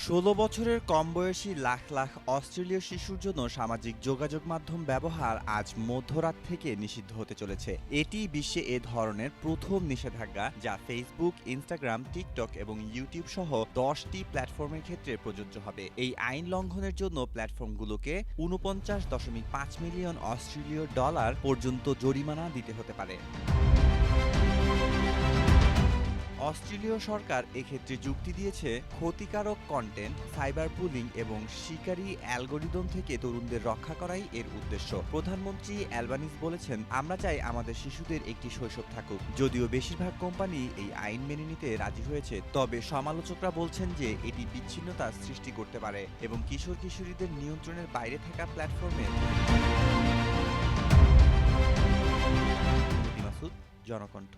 ১৬ বছরের কম বয়সী লাখ লাখ অস্ট্রেলীয় শিশুর জন্য সামাজিক যোগাযোগ মাধ্যম ব্যবহার আজ মধ্যরাত থেকে নিষিদ্ধ হতে চলেছে। এটি বিশ্বে এ ধরনের প্রথম নিষেধাজ্ঞা, যা ফেসবুক, ইনস্টাগ্রাম, টিকটক এবং ইউটিউব সহ 10টি প্ল্যাটফর্মের ক্ষেত্রে প্রযোজ্য হবে। এই আইন লঙ্ঘনের জন্য প্ল্যাটফর্মগুলোকে ৪৯.৫ মিলিয়ন অস্ট্রেলীয় ডলার পর্যন্ত জরিমানা দিতে হতে পারে। অস্ট্রেলীয় সরকার এক্ষেত্রে যুক্তি দিয়েছে, ক্ষতিকারক কন্টেন্ট, সাইবার বুলিং এবং শিকারী অ্যালগোরিদম থেকে তরুণদের রক্ষা করাই এর উদ্দেশ্য। প্রধানমন্ত্রী অ্যালবানিজ বলেছেন, আমরা চাই আমাদের শিশুদের একটি শৈশব থাকুক। যদিও বেশিরভাগ কোম্পানি এই আইন মেনে নিতে রাজি হয়েছে, তবে সমালোচকরা বলছেন যে এটি বিচ্ছিন্নতা সৃষ্টি করতে পারে এবং কিশোর কিশোরীদের নিয়ন্ত্রণের বাইরে থাকা প্ল্যাটফর্মে। মাসুদ, জনকণ্ঠ।